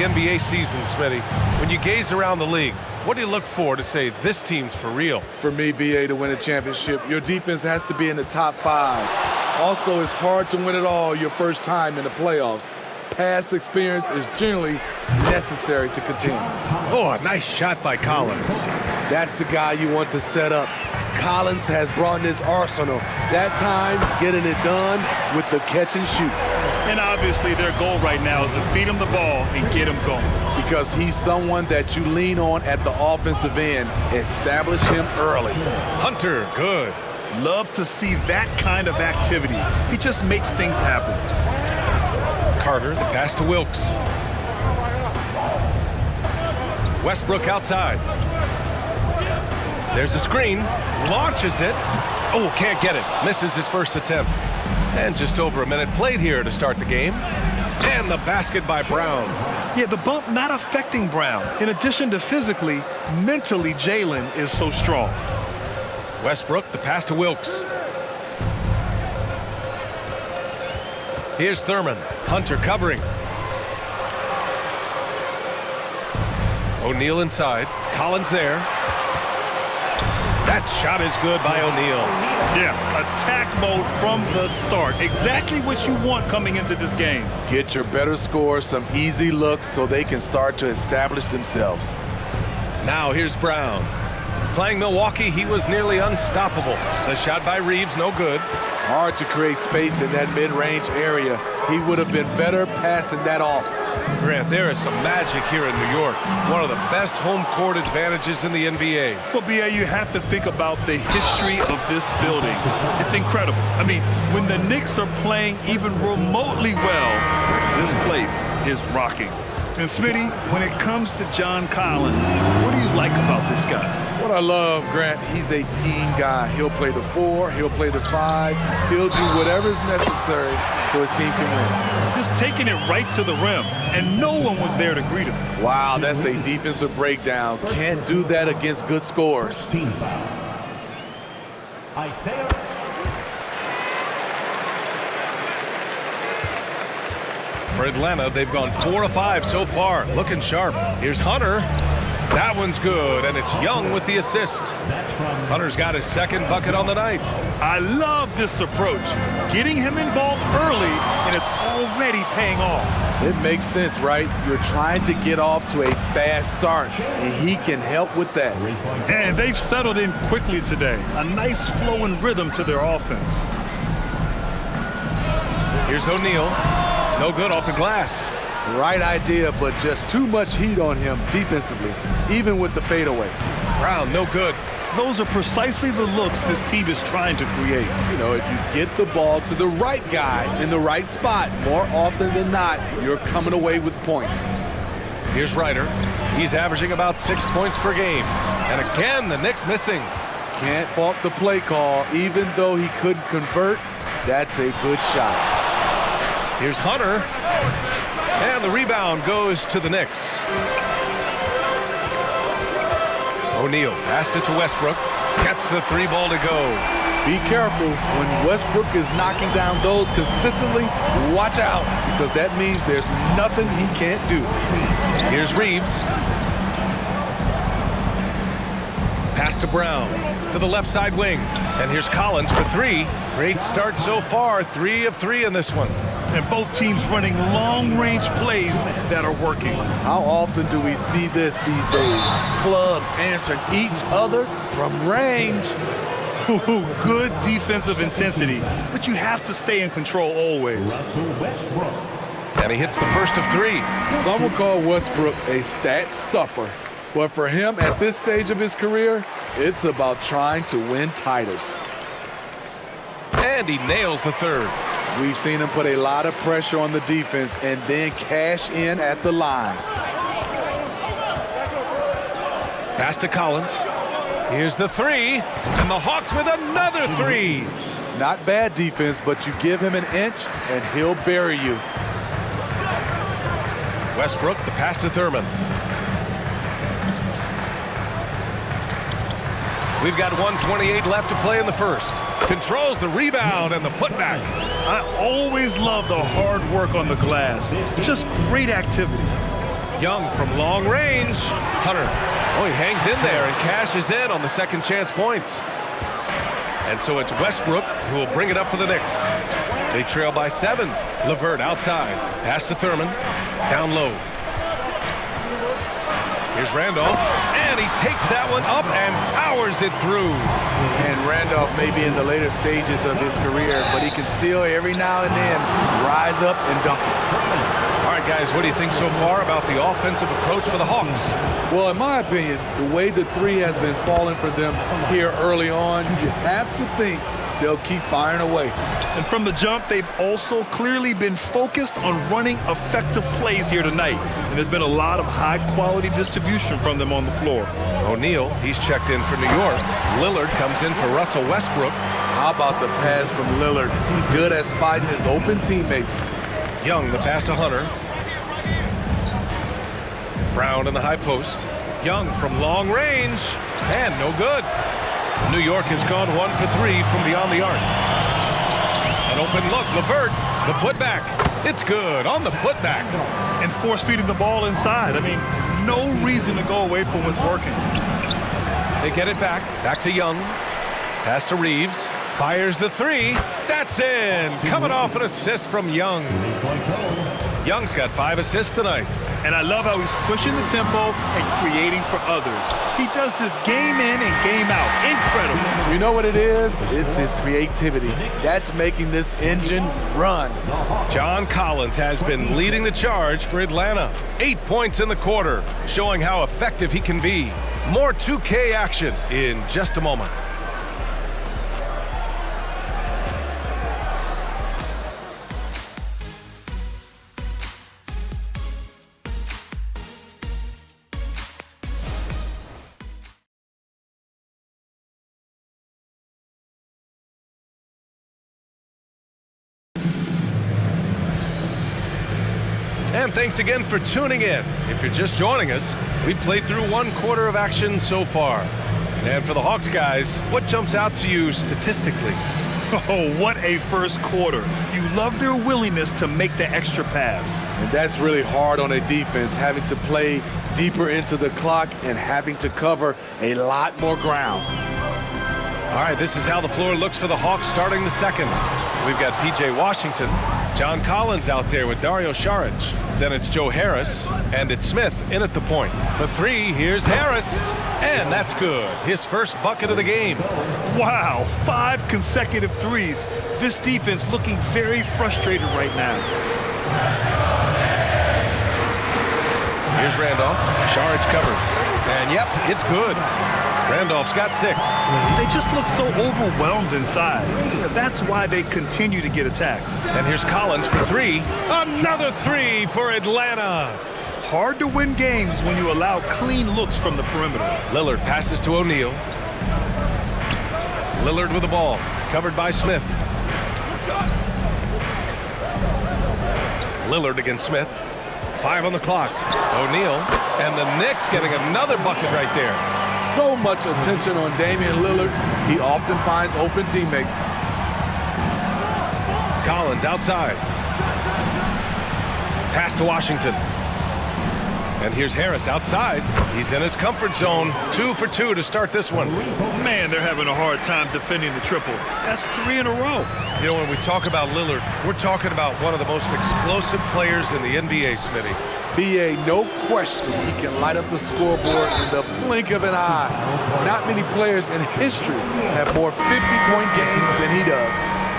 NBA season, Smitty, when you gaze around the league, what do you look for to say this team's for real? For me, BA, to win a championship, your defense has to be in the top 5. Also, it's hard to win it all your first time in the playoffs. Past experience is generally necessary to contend. Oh, a nice shot by Collins. That's the guy you want to set up. Collins has brought in his arsenal. That time, getting it done with the catch and shoot. And obviously their goal right now is to feed him the ball and get him going. Because he's someone that you lean on at the offensive end. Establish him early. Hunter, good. Love to see that kind of activity. He just makes things happen. Carter, the pass to Wilkes. Westbrook outside. There's a screen. Launches it. Oh, can't get it. Misses his first attempt. And just over a minute played here to start the game. And the basket by Brown. Yeah, the bump not affecting Brown. In addition to physically, mentally, Jalen is so strong. Westbrook, the pass to Wilkes. Here's Thurman. Hunter covering. O'Neal inside. Collins there. That shot is good by O'Neal. Yeah, attack mode from the start. Exactly what you want coming into this game. Get your better scores some easy looks so they can start to establish themselves. Now here's Brown. Playing Milwaukee, he was nearly unstoppable. The shot by Reeves, no good. Hard to create space in that mid-range area. He would have been better passing that off. Grant, there is some magic here in New York. One of the best home court advantages in the NBA. Well, B.A., you have to think about the history of this building. It's incredible. I mean, when the Knicks are playing even remotely well, this place is rocking. And Smitty, when it comes to John Collins, what do you like about this guy? What I love, Grant, he's a team guy. He'll play the 4, he'll play the 5, he'll do whatever's necessary so his team can win. Just taking it right to the rim, and no one was there to greet him. Wow, that's a defensive breakdown. Can't do that against good scores. For Atlanta, they've gone 4 of 5 so far. Looking sharp. Here's Hunter. That one's good, and it's Young with the assist. Hunter's got his second bucket on the night. I love this approach. Getting him involved early, and it's already paying off. It makes sense, right? You're trying to get off to a fast start, and he can help with that. And they've settled in quickly today. A nice flow and rhythm to their offense. Here's O'Neal. No good off the glass. Right idea, but just too much heat on him defensively, even with the fadeaway. Brown, no good. Those are precisely the looks this team is trying to create. You know, if you get the ball to the right guy in the right spot, more often than not, you're coming away with points. Here's Ryder. He's averaging about 6 points per game. And again, the Knicks missing. Can't fault the play call. Even though he couldn't convert, that's a good shot. Here's Hunter. And the rebound goes to the Knicks. O'Neal passes to Westbrook. Gets the 3 ball to go. Be careful when Westbrook is knocking down those consistently. Watch out, because that means there's nothing he can't do. Here's Reeves. Pass to Brown to the left side wing. And here's Collins for 3. Great start so far. 3 of 3 in this one. And both teams running long-range plays that are working. How often do we see this these days? Clubs answering each other from range. Ooh, good defensive intensity, but you have to stay in control always. And he hits the first of 3. Some will call Westbrook a stat stuffer. But for him at this stage of his career, it's about trying to win titles. And he nails the 3rd. We've seen him put a lot of pressure on the defense and then cash in at the line. Pass to Collins. Here's the 3. And the Hawks with another 3. Not bad defense, but you give him an inch and he'll bury you. Westbrook, the pass to Thurman. We've got 1:28 left to play in the first. Controls the rebound and the putback. I always love the hard work on the glass. Just great activity. Young from long range. Hunter. Oh, he hangs in there and cashes in on the second chance points. And so it's Westbrook who will bring it up for the Knicks. They trail by 7. LeVert outside. Pass to Thurman. Down low. Here's Randolph. And he takes that one up and powers it through. And Randolph may be in the later stages of his career, but he can still every now and then rise up and dunk it. All right, guys, what do you think so far about the offensive approach for the Hawks? Well, in my opinion, the way the three has been falling for them here early on, you have to think they'll keep firing away. And from the jump, they've also clearly been focused on running effective plays here tonight. And there's been a lot of high-quality distribution from them on the floor. O'Neal, he's checked in for New York. Lillard comes in for Russell Westbrook. How about the pass from Lillard? Good at spotting his open teammates. Young, the pass to Hunter. Brown in the high post. Young from long range. And no good. New York has gone 1 for 3 from beyond the arc. An open look. LeVert, the putback. It's good on the putback. And force-feeding the ball inside. I mean, no reason to go away from what's working. They get it back. Back to Young. Pass to Reeves. Fires the 3. That's in. Coming off an assist from Young. Young's got 5 assists tonight. And I love how he's pushing the tempo and creating for others. He does this game in and game out. Incredible. You know what it is? It's his creativity. That's making this engine run. John Collins has been leading the charge for Atlanta. 8 points in the quarter, showing how effective he can be. More 2K action in just a moment. And thanks again for tuning in. If you're just joining us, we played through 1 quarter of action so far. And for the Hawks guys, what jumps out to you statistically? Oh, what a first quarter. You love their willingness to make the extra pass. And that's really hard on a defense, having to play deeper into the clock and having to cover a lot more ground. All right, this is how the floor looks for the Hawks starting the second. We've got P.J. Washington, John Collins out there with Dario Saric. Then it's Joe Harris, and it's Smith in at the point. For 3, here's Harris, and that's good. His first bucket of the game. Wow, 5 consecutive threes. This defense looking very frustrated right now. Here's Randolph. Saric covers. And yep, it's good. Randolph's got 6. They just look so overwhelmed inside. That's why they continue to get attacked. And here's Collins for 3. Another 3 for Atlanta. Hard to win games when you allow clean looks from the perimeter. Lillard passes to O'Neal. Lillard with the ball. Covered by Smith. Lillard against Smith. 5 on the clock. O'Neal. And the Knicks getting another bucket right there. So much attention on Damian Lillard. He often finds open teammates. Collins outside. Pass to Washington. And here's Harris outside. He's in his comfort zone. 2 for 2 to start this one. Man, they're having a hard time defending the triple. That's 3 in a row. You know, when we talk about Lillard, we're talking about one of the most explosive players in the NBA, Smitty. B.A., no question, he can light up the scoreboard in the blink of an eye. Not many players in history have more 50-point games than he does.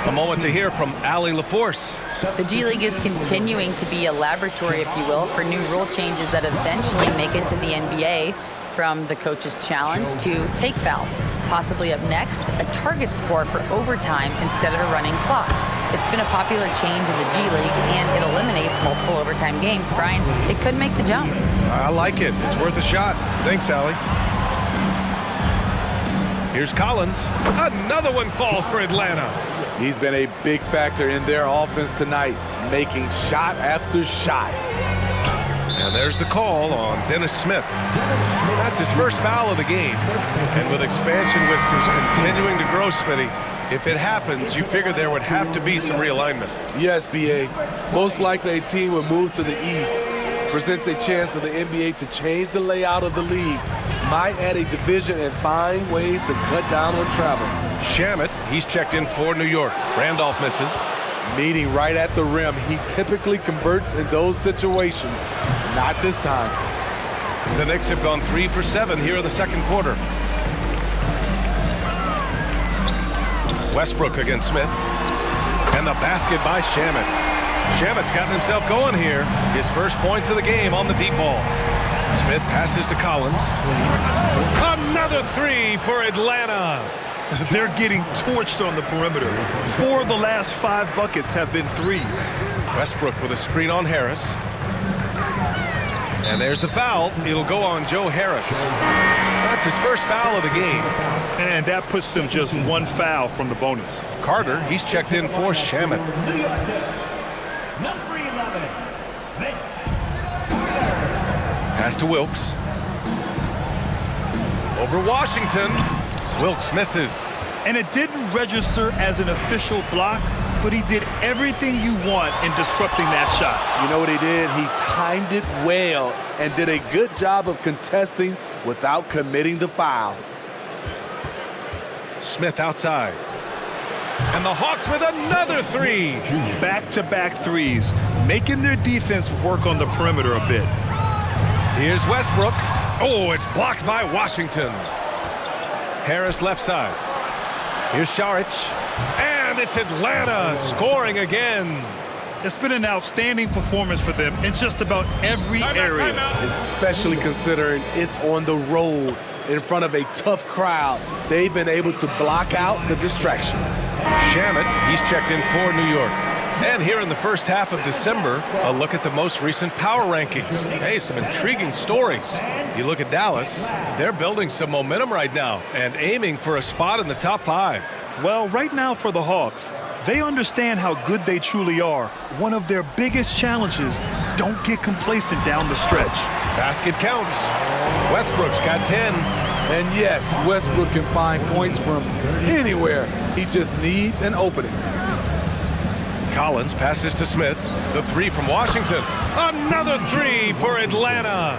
A moment to hear from Allie LaForce. The G League is continuing to be a laboratory, if you will, for new rule changes that eventually make it to the NBA, from the coach's challenge to take foul. Possibly up next, a target score for overtime instead of a running clock. It's been a popular change in the G League, and it eliminates multiple overtime games. Brian, it could make the jump. I like it. It's worth a shot. Thanks, Allie. Here's Collins. Another one falls for Atlanta. He's been a big factor in their offense tonight, making shot after shot. And there's the call on Dennis Smith. That's his first foul of the game. And with expansion whispers continuing to grow, Smitty, if it happens, you figure there would have to be some realignment. Yes, B.A. Most likely a team would move to the east, presents a chance for the NBA to change the layout of the league, might add a division and find ways to cut down on travel. Shamet, he's checked in for New York. Randolph misses. Meeting right at the rim, he typically converts in those situations. Not this time. The Knicks have gone 3 for 7 here in the second quarter. Westbrook against Smith. And the basket by Shamet. Shamet's gotten himself going here. His first points of the game on the deep ball. Smith passes to Collins. Another three for Atlanta. They're getting torched on the perimeter. 4 of the last 5 buckets have been threes. Westbrook with a screen on Harris. And there's the foul. It'll go on Joe Harris. That's his first foul of the game. And that puts them just 1 foul from the bonus. Carter, he's checked in for Shamet. Number 11, Pass to Wilkes. Over Washington. Wilkes misses. And it didn't register as an official block, but he did everything you want in disrupting that shot. You know what he did? He timed it well and did a good job of contesting without committing the foul. Smith outside. And the Hawks with another three. Back-to-back threes, making their defense work on the perimeter a bit. Here's Westbrook. Oh, it's blocked by Washington. Harris left side. Here's Šarić. And it's Atlanta scoring again. It's been an outstanding performance for them in just about every area. Especially considering it's on the road in front of a tough crowd. They've been able to block out the distractions. Shamet, he's checked in for New York. And here in the first half of December, a look at the most recent power rankings. Hey, some intriguing stories. You look at Dallas, they're building some momentum right now and aiming for a spot in the top 5. Well, right now for the Hawks, they understand how good they truly are. One of their biggest challenges, don't get complacent down the stretch. Basket counts. Westbrook's got 10. And yes, Westbrook can find points from anywhere. He just needs an opening. Collins passes to Smith. The three from Washington. Another three for Atlanta.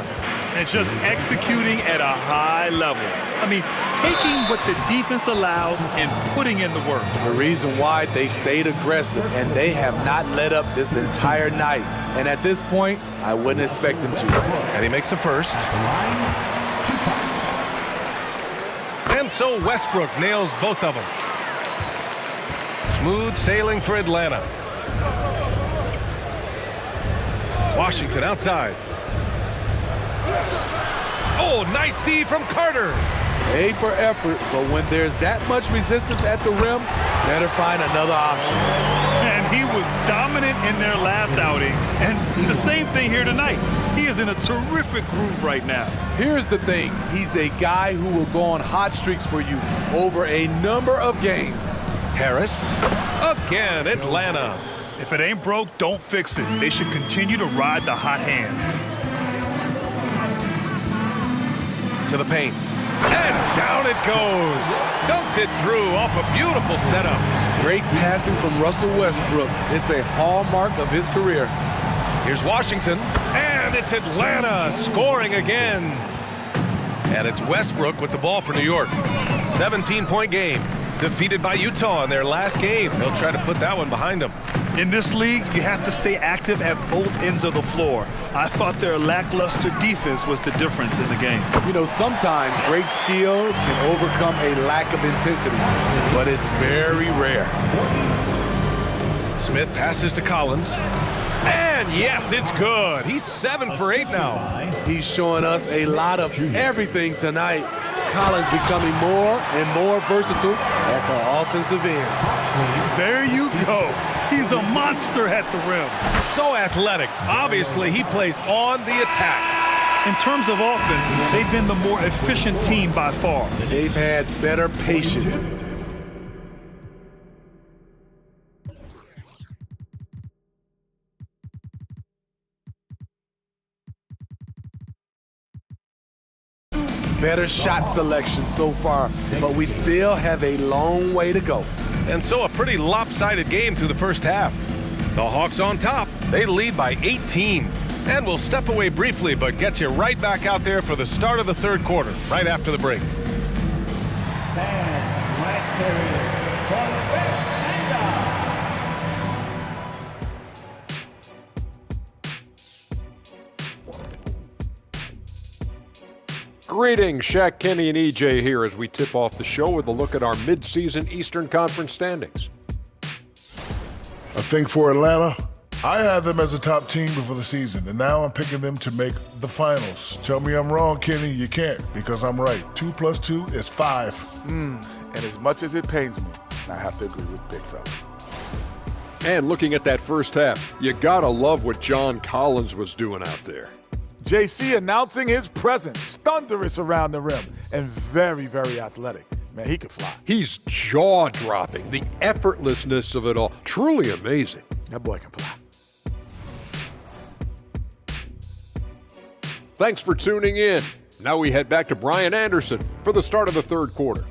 And just executing at a high level. I mean, taking what the defense allows and putting in the work. The reason why they stayed aggressive and they have not let up this entire night. And at this point, I wouldn't expect them to. And he makes the first. And so Westbrook nails both of them. Smooth sailing for Atlanta. Washington outside. Oh, nice D from Carter. A for effort, but when there's that much resistance at the rim, better find another option. And he was dominant in their last outing. And the same thing here tonight. He is in a terrific groove right now. Here's the thing. He's a guy who will go on hot streaks for you over a number of games. Harris. Again, Atlanta. If it ain't broke, don't fix it. They should continue to ride the hot hand. To the paint. And down it goes. Dunked it through off a beautiful setup. Great passing from Russell Westbrook. It's a hallmark of his career. Here's Washington. And it's Atlanta scoring again. And it's Westbrook with the ball for New York. 17-point game. Defeated by Utah in their last game. They'll try to put that one behind them. In this league, you have to stay active at both ends of the floor. I thought their lackluster defense was the difference in the game. You know, sometimes great skill can overcome a lack of intensity, but it's very rare. Smith passes to Collins. And yes, it's good. He's 7 for 8 now. He's showing us a lot of everything tonight. Collins becoming more and more versatile at the offensive end. There you go. He's a monster at the rim. So athletic. Obviously, he plays on the attack. In terms of offense, they've been the more efficient team by far. They've had better patience. Better shot selection so far, but we still have a long way to go. And so a pretty lopsided game through the first half. The Hawks on top. They lead by 18. And we'll step away briefly, but get you right back out there for the start of the third quarter, right after the break. Greetings, Shaq, Kenny, and EJ here as we tip off the show with a look at our midseason Eastern Conference standings. I think for Atlanta, I had them as a top team before the season, and now I'm picking them to make the finals. Tell me I'm wrong, Kenny. You can't, because I'm right. 2 + 2 is 5. And as much as it pains me, I have to agree with Big Fella. And looking at that first half, you gotta love what John Collins was doing out there. JC announcing his presence, thunderous around the rim, and very, very athletic. Man, he could fly. He's jaw-dropping, the effortlessness of it all. Truly amazing. That boy can fly. Thanks for tuning in. Now we head back to Brian Anderson for the start of the third quarter.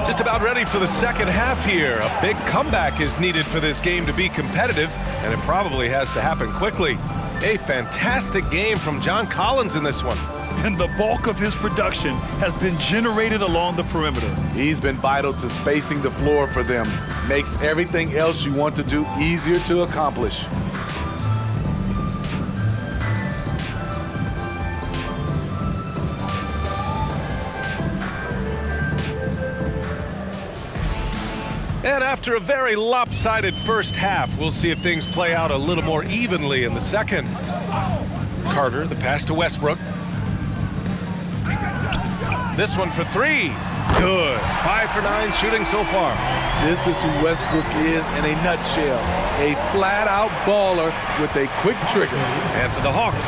Just about ready for the second half here. A big comeback is needed for this game to be competitive, and it probably has to happen quickly. A fantastic game from John Collins in this one. And the bulk of his production has been generated along the perimeter. He's been vital to spacing the floor for them. Makes everything else you want to do easier to accomplish. And after a very lopsided first half, we'll see if things play out a little more evenly in the second. Carter, the pass to Westbrook. This one for three. Good. 5 for 9 shooting so far. This is who Westbrook is in a nutshell. A flat-out baller with a quick trigger. And for the Hawks,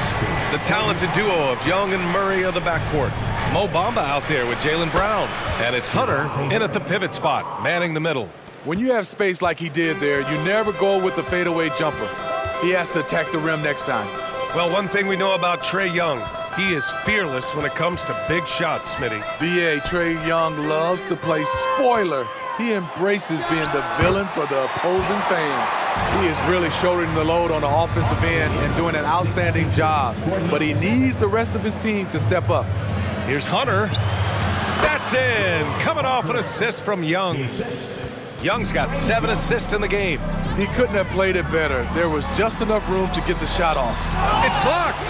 the talented duo of Young and Murray of the backcourt. Mo Bamba out there with Jaylen Brown. And it's Hunter in at the pivot spot, manning the middle. When you have space like he did there, you never go with the fadeaway jumper. He has to attack the rim next time. Well, one thing we know about Trae Young, he is fearless when it comes to big shots, Smitty. B.A. Trae Young loves to play spoiler. He embraces being the villain for the opposing fans. He is really shouldering the load on the offensive end and doing an outstanding job. But he needs the rest of his team to step up. Here's Hunter. That's in. Coming off an assist from Young. Young's got 7 assists in the game. He couldn't have played it better. There was just enough room to get the shot off. It's blocked.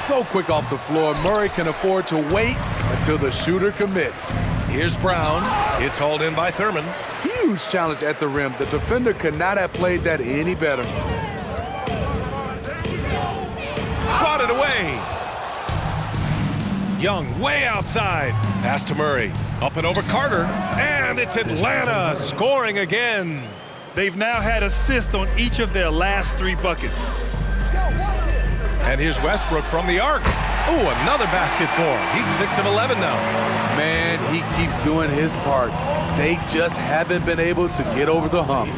So quick off the floor, Murray can afford to wait until the shooter commits. Here's Brown. It's hauled in by Thurman. Huge challenge at the rim. The defender could not have played that any better. Swatted away. Young way outside. Pass to Murray. Up and over Carter. And it's Atlanta scoring again. They've now had assists on each of their last 3 buckets. And here's Westbrook from the arc. Oh, another basket for him. He's 6 of 11 now. Man, he keeps doing his part. They just haven't been able to get over the hump.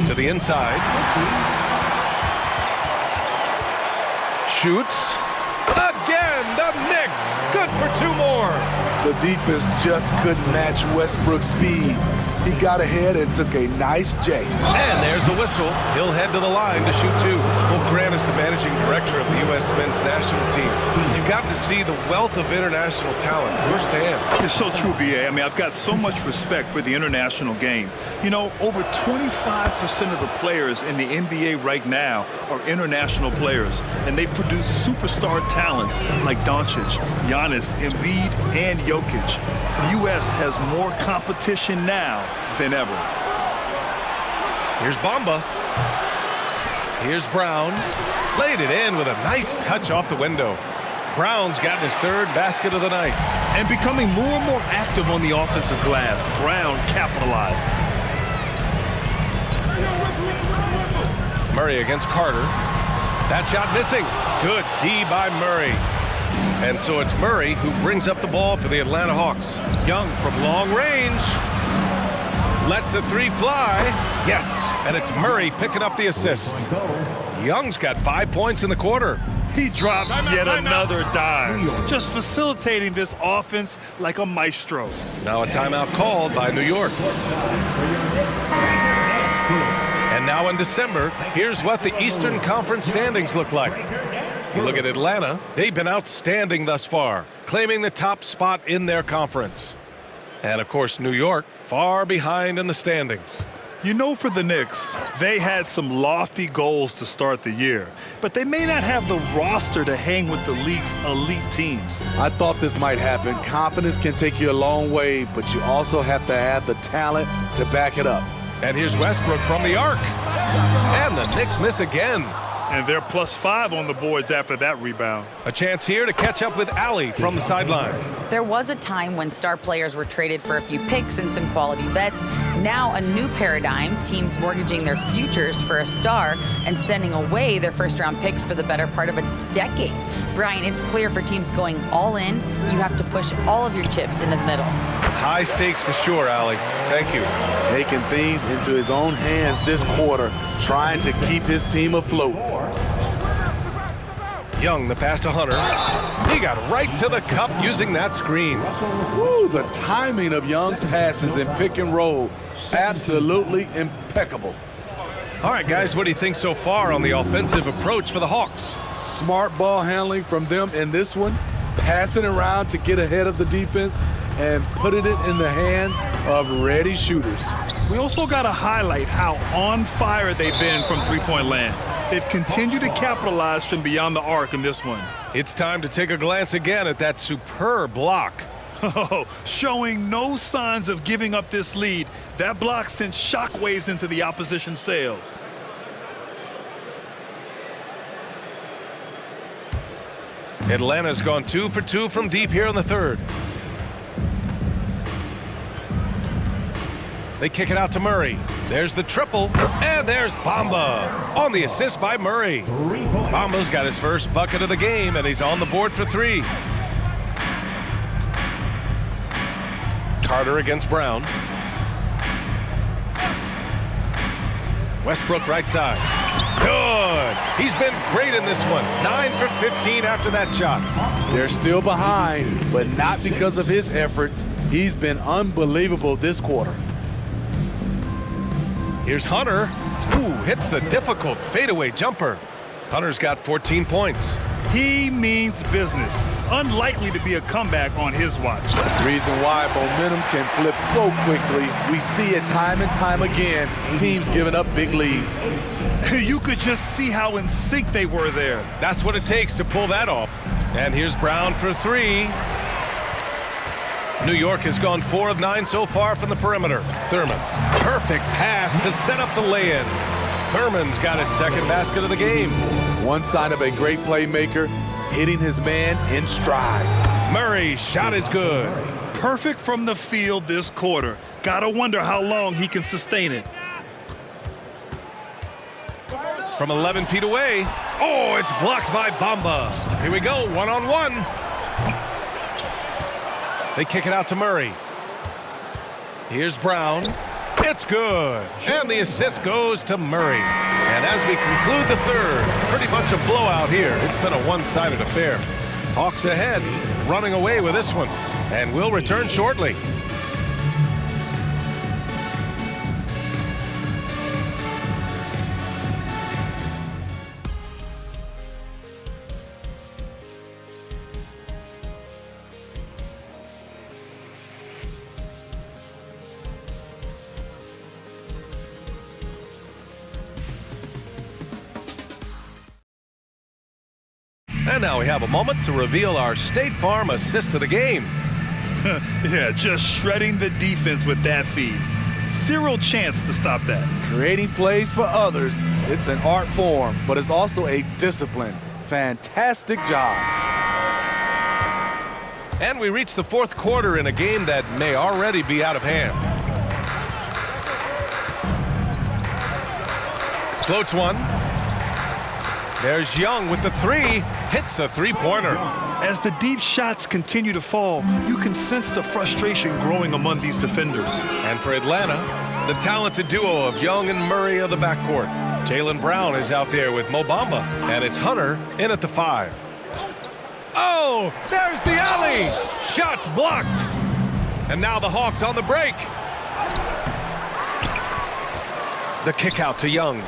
To the inside. Shoots. Again, the Knicks. Good for 2 more. The defense just couldn't match Westbrook's speed. He got ahead and took a nice J. And there's a whistle. He'll head to the line to shoot 2. Well, Grant is the managing director of the U.S. men's national team. You've got to see the wealth of international talent firsthand. It's so true, B.A. I mean, I've got so much respect for the international game. You know, over 25% of the players in the NBA right now are international players, and they produce superstar talents like Doncic, Giannis, Embiid, and Jokic. The U.S. has more competition now than ever. Here's Bamba. Here's Brown. Laid it in with a nice touch off the window. Brown's gotten his 3rd basket of the night. And becoming more and more active on the offensive glass, Brown capitalized. Murray against Carter. That shot missing. Good D by Murray. And so it's Murray who brings up the ball for the Atlanta Hawks. Young from long range. Lets the 3 fly. Yes, and it's Murray picking up the assist. Young's got 5 points in the quarter. He drops yet another dive, just facilitating this offense like a maestro. Now a timeout called by New York. And now in December, here's what the Eastern Conference standings look like. You look at Atlanta, they've been outstanding thus far, claiming the top spot in their conference. And of course, New York, far behind in the standings. You know, for the Knicks, they had some lofty goals to start the year, but they may not have the roster to hang with the league's elite teams. I thought this might happen. Confidence can take you a long way, but you also have to have the talent to back it up. And here's Westbrook from the arc. And the Knicks miss again. And they're +5 on the boards after that rebound. A chance here to catch up with Allie from the sideline. There was a time when star players were traded for a few picks and some quality vets. Now a new paradigm, teams mortgaging their futures for a star and sending away their first-round picks for the better part of a decade. Brian, it's clear for teams going all in, you have to push all of your chips into the middle. High stakes for sure, Allie. Thank you. Taking things into his own hands this quarter, trying to keep his team afloat. Young, the pass to Hunter. He got right to the cup using that screen. Woo, the timing of Young's passes in pick and roll, absolutely impeccable. All right, guys, what do you think so far on the offensive approach for the Hawks? Smart ball handling from them in this one, passing around to get ahead of the defense and putting it in the hands of ready shooters. We also got to highlight how on fire they've been from three-point land. They've continued to capitalize from beyond the arc in this one. It's time to take a glance again at that superb block. Oh, showing no signs of giving up this lead. That block sent shockwaves into the opposition sails. Atlanta's gone 2 for 2 from deep here in the third. They kick it out to Murray. There's the triple, and there's Bamba on the assist by Murray. Bamba's got his first bucket of the game, and he's on the board for 3. Carter against Brown. Westbrook right side. Good. He's been great in this one. 9 for 15 after that shot. They're still behind, but not because of his efforts. He's been unbelievable this quarter. Here's Hunter. Ooh, hits the difficult fadeaway jumper. Hunter's got 14 points. He means business. Unlikely to be a comeback on his watch. Reason why momentum can flip so quickly. We see it time and time again. Teams giving up big leads. You could just see how in sync they were there. That's what it takes to pull that off. And here's Brown for 3. New York has gone 4 of 9 so far from the perimeter. Thurman, perfect pass to set up the lay-in. Thurman's got his second basket of the game. One sign of a great playmaker, hitting his man in stride. Murray's shot is good. Perfect from the field this quarter. Gotta wonder how long he can sustain it. From 11 feet away. Oh, it's blocked by Bamba. Here we go, one-on-one. They kick it out to Murray. Here's Brown. It's good. And the assist goes to Murray. And as we conclude the third, pretty much a blowout here. It's been a one-sided affair. Hawks ahead, running away with this one. And we'll return shortly. And now we have a moment to reveal our State Farm assist of the game. Yeah, just shredding the defense with that feed. Zero chance to stop that. Creating plays for others, it's an art form, but it's also a discipline. Fantastic job. And we reach the fourth quarter in a game that may already be out of hand. Floats one. There's Young with the 3. Hits a three-pointer. As the deep shots continue to fall, you can sense the frustration growing among these defenders. And for Atlanta, the talented duo of Young and Murray of the backcourt. Jaylen Brown is out there with Mo Bamba, and it's Hunter in at the 5. Oh, there's the alley! Shots blocked! And now the Hawks on the break. The kick out to Young.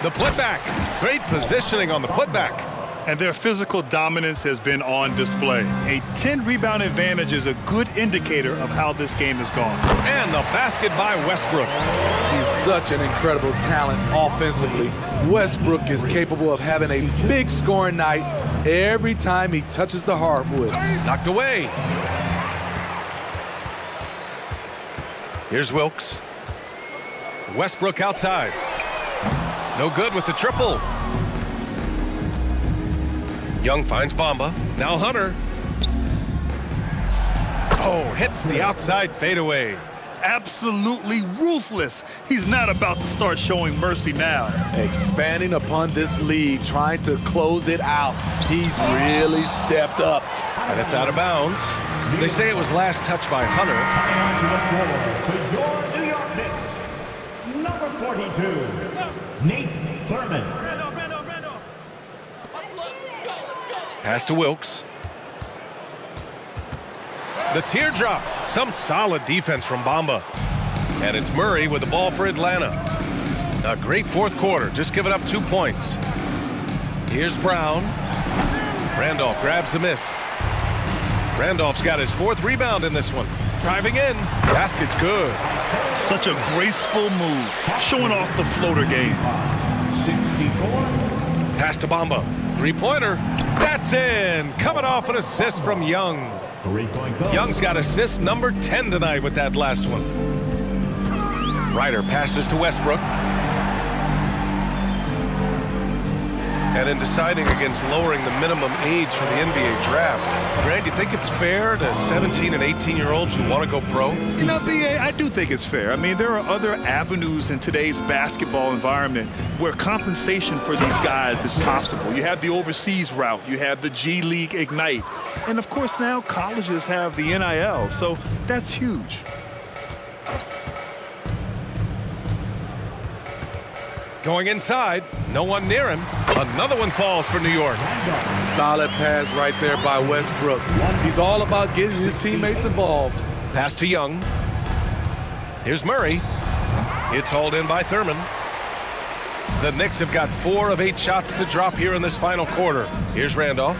The putback. Great positioning on the putback. And their physical dominance has been on display. A 10-rebound advantage is a good indicator of how this game has gone. And the basket by Westbrook. He's such an incredible talent offensively. Westbrook is capable of having a big scoring night every time he touches the hardwood. Knocked away. Here's Wilkes. Westbrook outside. No good with the triple. Young finds Bamba. Now Hunter. Oh, hits the outside fadeaway. Absolutely ruthless. He's not about to start showing mercy now. Expanding upon this lead, trying to close it out. He's really stepped up. And it's out of bounds. They say it was last touched by Hunter. For your New York Knicks, number 42, Nate Thurman. Pass to Wilkes. The teardrop. Some solid defense from Bamba. And it's Murray with the ball for Atlanta. A great fourth quarter. Just giving up 2 points. Here's Brown. Randolph grabs the miss. Randolph's got his 4th rebound in this one. Driving in. Basket's good. Such a graceful move. Showing off the floater game. 64. Pass to Bamba. 3-pointer. That's in. Coming off an assist from Young. 3-point goal. Young's got assist number 10 tonight with that last one. Ryder passes to Westbrook. And in deciding against lowering the minimum age for the NBA draft, Grant, do you think it's fair to 17 and 18-year-olds who want to go pro? You know, BA, I do think it's fair. I mean, there are other avenues in today's basketball environment where compensation for these guys is possible. You have the overseas route. You have the G League Ignite. And, of course, now colleges have the NIL, so that's huge. Going inside, no one near him. Another one falls for New York. Solid pass right there by Westbrook. He's all about getting his teammates involved. Pass to Young. Here's Murray. It's hauled in by Thurman. The Knicks have got 4 of 8 shots to drop here in this final quarter. Here's Randolph.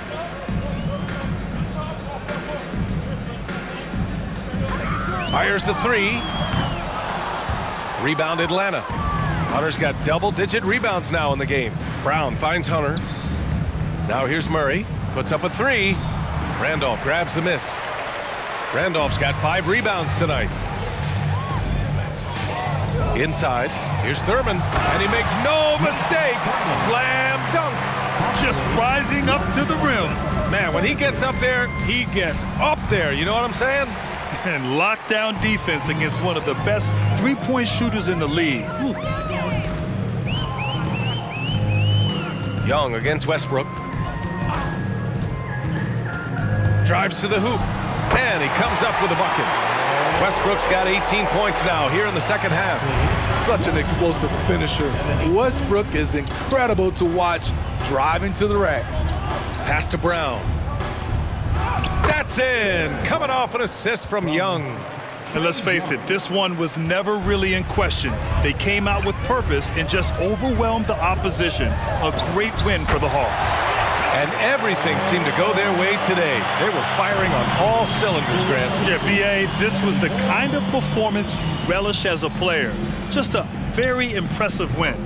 Fires the 3. Rebound Atlanta. Hunter's got double-digit rebounds now in the game. Brown finds Hunter. Now here's Murray. Puts up a 3. Randolph grabs the miss. Randolph's got 5 rebounds tonight. Inside, here's Thurman, and he makes no mistake. Slam dunk. Just rising up to the rim. Man, when he gets up there, he gets up there. You know what I'm saying? And lockdown defense against one of the best three-point shooters in the league. Whew. Young against Westbrook. Drives to the hoop, and he comes up with a bucket. Westbrook's got 18 points now here in the second half. Such an explosive finisher. Westbrook is incredible to watch driving to the rack. Pass to Brown. That's in. Coming off an assist from Young. And let's face it, this one was never really in question. They came out with purpose and just overwhelmed the opposition. A great win for the Hawks. And everything seemed to go their way today. They were firing on all cylinders, Grant. Yeah, B.A., this was the kind of performance you relish as a player. Just a very impressive win.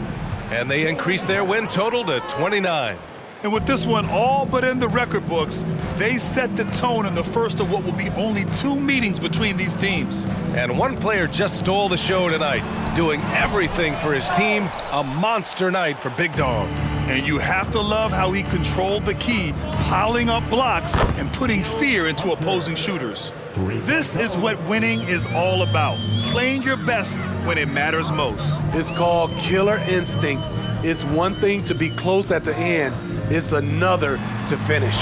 And they increased their win total to 29. And with this one all but in the record books, they set the tone in the first of what will be only 2 meetings between these teams. And one player just stole the show tonight, doing everything for his team. A monster night for Big Dog. And you have to love how he controlled the key, piling up blocks and putting fear into opposing shooters. This is what winning is all about, playing your best when it matters most. It's called killer instinct. It's one thing to be close at the end. It's another to finish.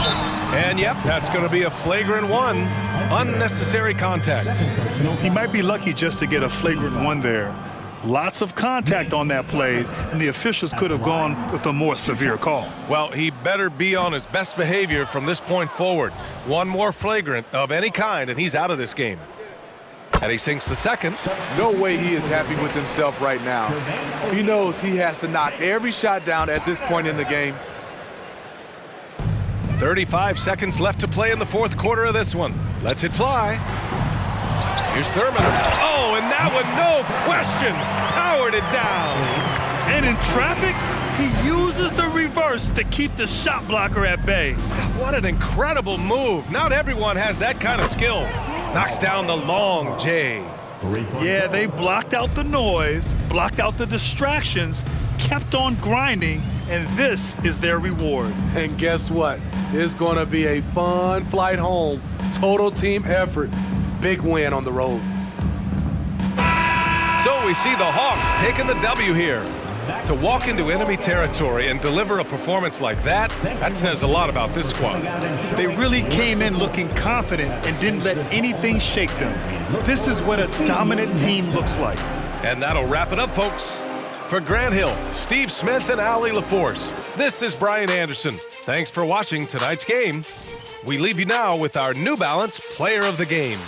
And yep, that's going to be a flagrant 1. Unnecessary contact. He might be lucky just to get a flagrant 1 there. Lots of contact on that play, and the officials could have gone with a more severe call. Well, he better be on his best behavior from this point forward. One more flagrant of any kind, and he's out of this game. And he sinks the second. No way he is happy with himself right now. He knows he has to knock every shot down at this point in the game. 35 seconds left to play in the fourth quarter of this one. Lets it fly. Here's Thurman. Oh, and that one, no question, powered it down. And in traffic, he uses the reverse to keep the shot blocker at bay. What an incredible move. Not everyone has that kind of skill. Knocks down the long J. Yeah, they blocked out the noise, blocked out the distractions, kept on grinding, and this is their reward. And guess what? It's going to be a fun flight home. Total team effort. Big win on the road. So we see the Hawks taking the W here. To walk into enemy territory and deliver a performance like that says a lot about this squad. They really came in looking confident and didn't let anything shake them. This is what a dominant team looks like. And that'll wrap it up, folks. For Grant Hill, Steve Smith, and Allie LaForce, this is Brian Anderson. Thanks for watching tonight's game. We leave you now with our New Balance Player of the Game.